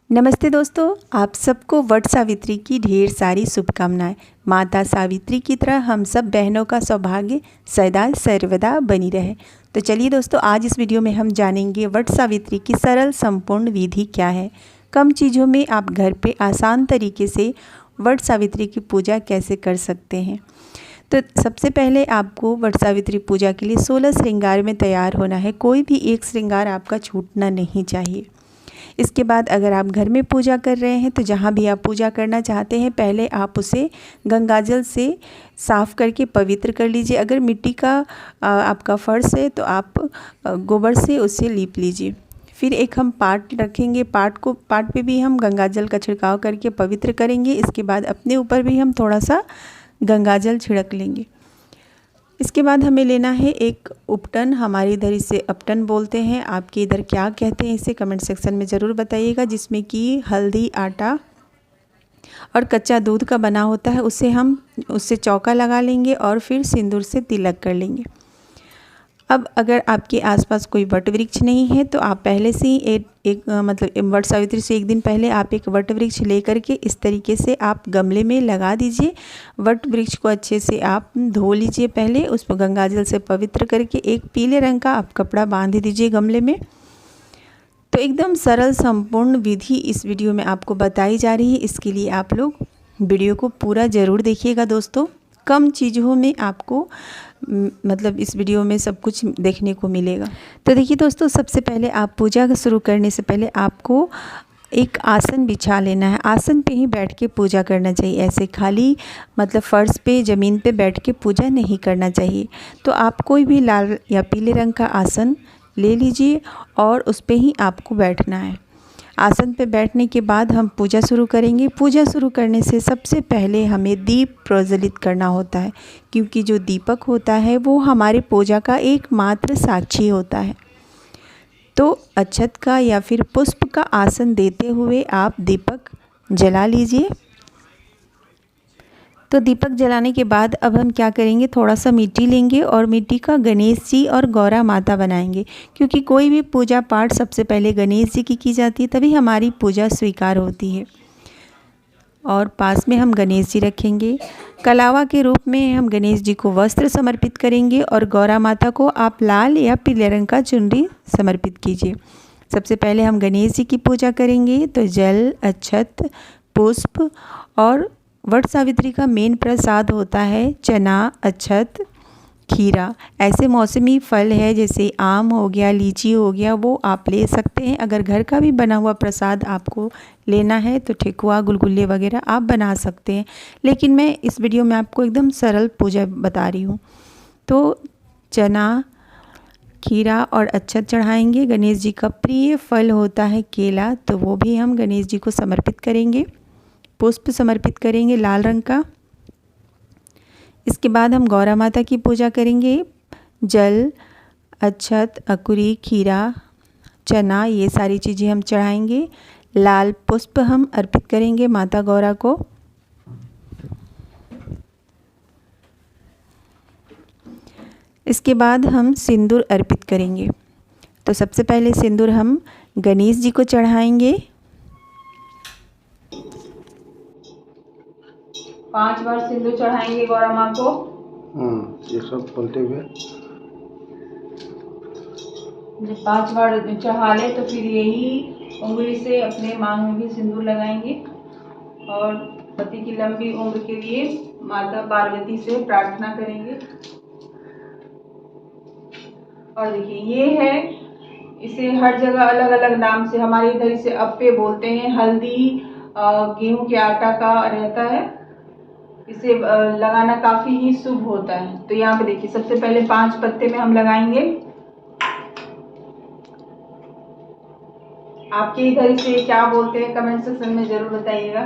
नमस्ते दोस्तों, आप सबको वट सावित्री की ढेर सारी शुभकामनाएं। माता सावित्री की तरह हम सब बहनों का सौभाग्य सदा सर्वदा बनी रहे। तो चलिए दोस्तों, आज इस वीडियो में हम जानेंगे वट सावित्री की सरल संपूर्ण विधि क्या है। कम चीज़ों में आप घर पे आसान तरीके से वट सावित्री की पूजा कैसे कर सकते हैं। तो सबसे पहले आपको वट सावित्री पूजा के लिए 16 श्रृंगार में तैयार होना है। कोई भी एक श्रृंगार आपका छूटना नहीं चाहिए। इसके बाद अगर आप घर में पूजा कर रहे हैं तो जहाँ भी आप पूजा करना चाहते हैं पहले आप उसे गंगाजल से साफ़ करके पवित्र कर लीजिए। अगर मिट्टी का आपका फर्श है तो आप गोबर से उसे लीप लीजिए। फिर एक हम पाट रखेंगे, पाट पे भी हम गंगाजल का छिड़काव करके पवित्र करेंगे। इसके बाद अपने ऊपर भी हम थोड़ा सा गंगाजल छिड़क लेंगे। इसके बाद हमें लेना है एक उपटन, हमारे इधर इसे अपटन बोलते हैं, आपके इधर क्या कहते हैं इसे कमेंट सेक्शन में ज़रूर बताइएगा। जिसमें कि हल्दी, आटा और कच्चा दूध का बना होता है। उससे चौका लगा लेंगे और फिर सिंदूर से तिलक कर लेंगे। अब अगर आपके आसपास कोई वट वृक्ष नहीं है तो आप पहले से ही मतलब वट सावित्री से एक दिन पहले आप एक वट वृक्ष लेकर के इस तरीके से आप गमले में लगा दीजिए। वट वृक्ष को अच्छे से आप धो लीजिए, पहले उस पर गंगाजल से पवित्र करके एक पीले रंग का आप कपड़ा बांध दीजिए गमले में। तो एकदम सरल संपूर्ण विधि इस वीडियो में आपको बताई जा रही है। इसके लिए आप लोग वीडियो को पूरा ज़रूर देखिएगा दोस्तों। कम चीज़ों में आपको मतलब इस वीडियो में सब कुछ देखने को मिलेगा। तो देखिए दोस्तों, सबसे पहले आप पूजा शुरू करने से पहले आपको एक आसन बिछा लेना है। आसन पे ही बैठ के पूजा करना चाहिए, ऐसे खाली मतलब फ़र्श पे ज़मीन पे बैठ के पूजा नहीं करना चाहिए। तो आप कोई भी लाल या पीले रंग का आसन ले लीजिए और उस पे ही आपको बैठना है। आसन पे बैठने के बाद हम पूजा शुरू करेंगे। पूजा शुरू करने से सबसे पहले हमें दीप प्रज्वलित करना होता है, क्योंकि जो दीपक होता है वो हमारे पूजा का एकमात्र साक्षी होता है। तो अक्षत का या फिर पुष्प का आसन देते हुए आप दीपक जला लीजिए। तो दीपक जलाने के बाद अब हम क्या करेंगे, थोड़ा सा मिट्टी लेंगे और मिट्टी का गणेश जी और गौरा माता बनाएंगे। क्योंकि कोई भी पूजा पाठ सबसे पहले गणेश जी की जाती है, तभी हमारी पूजा स्वीकार होती है। और पास में हम गणेश जी रखेंगे। कलावा के रूप में हम गणेश जी को वस्त्र समर्पित करेंगे और गौरा माता को आप लाल या पीले रंग का चुनरी समर्पित कीजिए। सबसे पहले हम गणेश जी की पूजा करेंगे। तो जल, अक्षत, पुष्प और वट सावित्री का मेन प्रसाद होता है चना, अक्षत, खीरा। ऐसे मौसमी फल है जैसे आम हो गया, लीची हो गया, वो आप ले सकते हैं। अगर घर का भी बना हुआ प्रसाद आपको लेना है तो ठेकुआ, गुलगुले वगैरह आप बना सकते हैं। लेकिन मैं इस वीडियो में आपको एकदम सरल पूजा बता रही हूँ। तो चना, खीरा और अक्षत चढ़ाएंगे। गणेश जी का प्रिय फल होता है केला, तो वो भी हम गणेश जी को समर्पित करेंगे। पुष्प समर्पित करेंगे लाल रंग का। इसके बाद हम गौरा माता की पूजा करेंगे। जल, अक्षत, अकुरी, खीरा, चना, ये सारी चीज़ें हम चढ़ाएंगे। लाल पुष्प हम अर्पित करेंगे माता गौरा को। इसके बाद हम सिंदूर अर्पित करेंगे। तो सबसे पहले सिंदूर हम गणेश जी को चढ़ाएंगे। 5 बार सिंदूर चढ़ाएंगे गौरा माँ को। ये सब बोलते हुए जब 5 बार चढ़ा ले तो फिर यही उंगली से अपने मांग में भी सिंदूर लगाएंगे और पति की लंबी उम्र के लिए माता पार्वती से प्रार्थना करेंगे। और देखिए ये है, इसे हर जगह अलग अलग नाम से, हमारे इधर इसे अप्पे बोलते हैं। हल्दी गेहूं के आटा का रहता है, इसे लगाना काफी ही शुभ होता है। तो यहाँ पे देखिए सबसे पहले 5 पत्ते में हम लगाएंगे। आपके इधर इसे क्या बोलते हैं कमेंट सेक्शन में जरूर बताइएगा।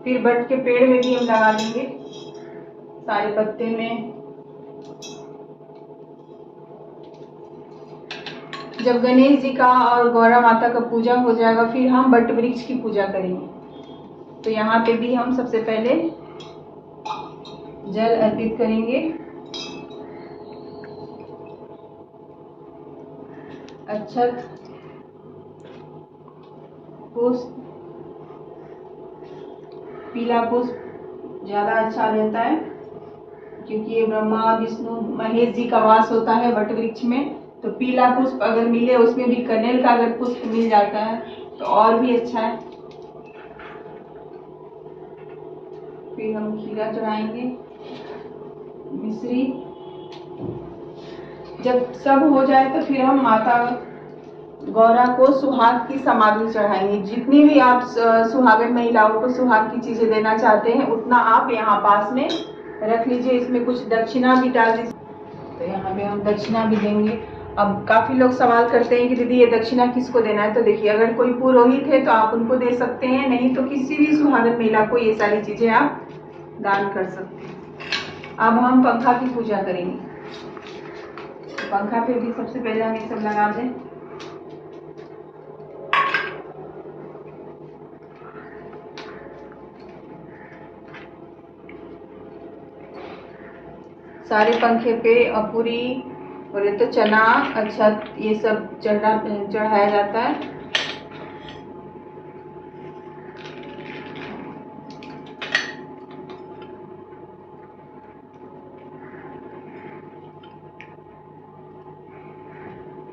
फिर बट के पेड़ में भी हम लगा देंगे सारे पत्ते में। जब गणेश जी का और गौरा माता का पूजा हो जाएगा फिर हम बट वृक्ष की पूजा करेंगे। तो यहाँ पे भी हम सबसे पहले जल अर्पित करेंगे। अक्षत, पुष्प, पीला पुष्प ज़्यादा अच्छा रहता है क्योंकि ये ब्रह्मा विष्णु महेश जी का वास होता है वट वृक्ष में। तो पीला पुष्प अगर मिले, उसमें भी कनेल का अगर पुष्प मिल जाता है तो और भी अच्छा है। फिर हम खीरा चढ़ाएंगे, मिश्री। जब सब हो जाए तो फिर हम माता गौरा को सुहाग की सामग्री चढ़ाएंगे। जितनी भी आप सुहागन महिलाओं को सुहाग की चीजें देना चाहते हैं उतना आप यहाँ पास में रख लीजिए। इसमें कुछ दक्षिणा भी डाल दीजिए। तो यहाँ पे हम दक्षिणा भी देंगे। अब काफी लोग सवाल करते हैं कि दीदी ये दक्षिणा किसको देना है। तो देखिए, अगर कोई पुरोहित है तो आप उनको दे सकते हैं, नहीं तो किसी भी सुहागन महिला को ये सारी चीजें आप दान कर सकते हैं। अब हम पंखा की पूजा करेंगे। पंखा पे भी सबसे पहले हम ये सब लगा दें। सारे पंखे पे पूरी बोले तो चना, अच्छा ये सब चढ़ाया जाता है।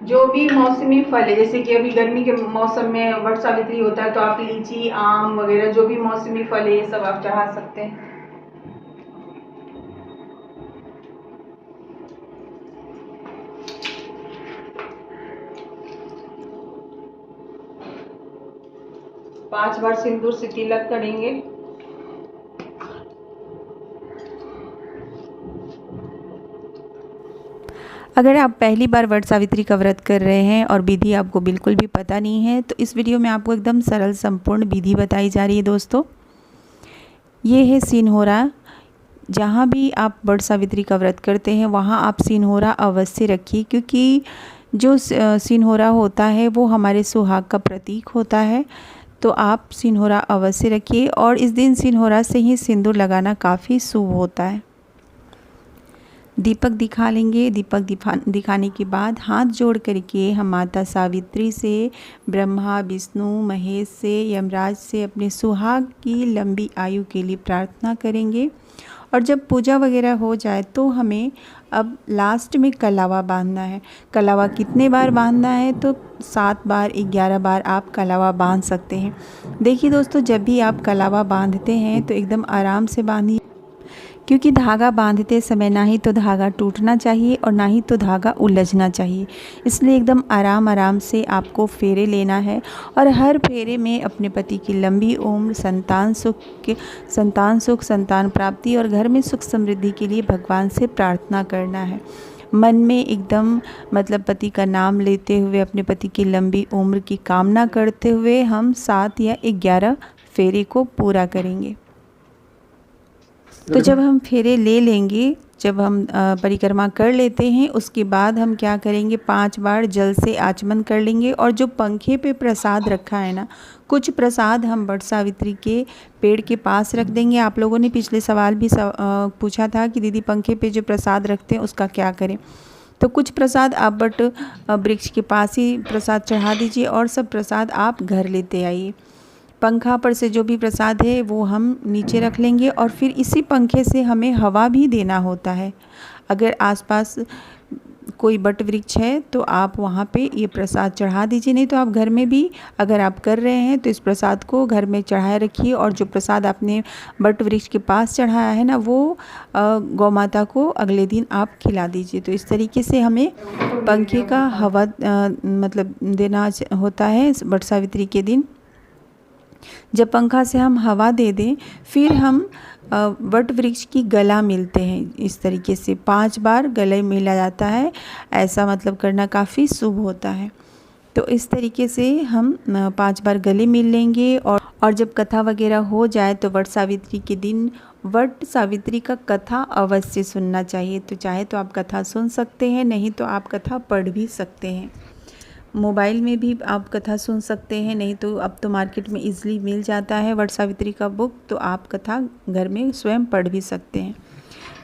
जो भी मौसमी फल है, जैसे कि अभी गर्मी के मौसम में वट सावित्री होता है तो आप लीची, आम वगैरह जो भी मौसमी फल है ये सब आप चढ़ा सकते हैं। पांच बार सिंदूर से तिलक करेंगे। अगर आप पहली बार वट सावित्री का व्रत कर रहे हैं और विधि आपको बिल्कुल भी पता नहीं है तो इस वीडियो में आपको एकदम सरल संपूर्ण विधि बताई जा रही है। दोस्तों, ये है सिनहोरा। जहाँ भी आप वट सावित्री का व्रत करते हैं वहाँ आप सिनहोरा अवश्य रखिए, क्योंकि जो सिनहोरा होता है वो हमारे सुहाग का प्रतीक होता है। तो आप सिनहोरा अवश्य रखिए और इस दिन सिनहोरा से ही सिंदूर लगाना काफ़ी शुभ होता है। दीपक दिखा लेंगे। दीपक दिखाने के बाद हाथ जोड़ करके हम माता सावित्री से, ब्रह्मा विष्णु महेश से, यमराज से अपने सुहाग की लंबी आयु के लिए प्रार्थना करेंगे। और जब पूजा वगैरह हो जाए तो हमें अब लास्ट में कलावा बांधना है। कलावा कितने बार बांधना है तो 7 बार 11 बार आप कलावा बांध सकते हैं। देखिए दोस्तों, जब भी आप कलावा बांधते हैं तो एकदम आराम से बांधिए, क्योंकि धागा बांधते समय ना ही तो धागा टूटना चाहिए और ना ही तो धागा उलझना चाहिए। इसलिए एकदम आराम आराम से आपको फेरे लेना है और हर फेरे में अपने पति की लंबी उम्र, संतान सुख, संतान प्राप्ति और घर में सुख समृद्धि के लिए भगवान से प्रार्थना करना है। मन में एकदम मतलब पति का नाम लेते हुए अपने पति की लंबी उम्र की कामना करते हुए हम 7 या 11 फेरे को पूरा करेंगे। तो जब हम फेरे ले लेंगे, जब हम परिक्रमा कर लेते हैं, उसके बाद हम क्या करेंगे, 5 बार जल से आचमन कर लेंगे। और जो पंखे पे प्रसाद रखा है ना, कुछ प्रसाद हम वट सावित्री के पेड़ के पास रख देंगे। आप लोगों ने पिछले सवाल भी पूछा था कि दीदी पंखे पे जो प्रसाद रखते हैं उसका क्या करें। तो कुछ प्रसाद आप वट वृक्ष के पास ही प्रसाद चढ़ा दीजिए और सब प्रसाद आप घर लेते आइए। पंखा पर से जो भी प्रसाद है वो हम नीचे रख लेंगे और फिर इसी पंखे से हमें हवा भी देना होता है। अगर आसपास कोई वट वृक्ष है तो आप वहाँ पे ये प्रसाद चढ़ा दीजिए, नहीं तो आप घर में भी अगर आप कर रहे हैं तो इस प्रसाद को घर में चढ़ाए रखिए। और जो प्रसाद आपने वट वृक्ष के पास चढ़ाया है ना, वो गौ माता को अगले दिन आप खिला दीजिए। तो इस तरीके से हमें पंखे का हवा मतलब देना होता है वट सावित्री के दिन। जब पंखा से हम हवा दे दें, फिर हम वट वृक्ष की गला मिलते हैं। इस तरीके से 5 बार गले मिला जाता है। ऐसा मतलब करना काफ़ी शुभ होता है। तो इस तरीके से हम 5 बार गले मिल लेंगे। और जब कथा वगैरह हो जाए तो वट सावित्री के दिन वट सावित्री का कथा अवश्य सुनना चाहिए। तो चाहे तो आप कथा सुन सकते हैं, नहीं तो आप कथा पढ़ भी सकते हैं। मोबाइल में भी आप कथा सुन सकते हैं, नहीं तो अब तो मार्केट में इजीली मिल जाता है वट सावित्री का बुक, तो आप कथा घर में स्वयं पढ़ भी सकते हैं।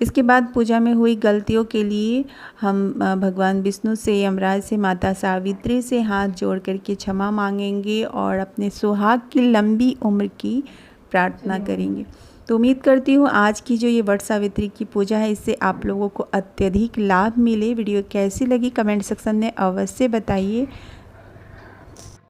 इसके बाद पूजा में हुई गलतियों के लिए हम भगवान विष्णु से, यमराज से, माता सावित्री से हाथ जोड़ करके क्षमा मांगेंगे और अपने सुहाग की लंबी उम्र की प्रार्थना करेंगे। तो उम्मीद करती हूँ आज की जो ये वट सावित्री की पूजा है इससे आप लोगों को अत्यधिक लाभ मिले। वीडियो कैसी लगी कमेंट सेक्शन में अवश्य बताइए।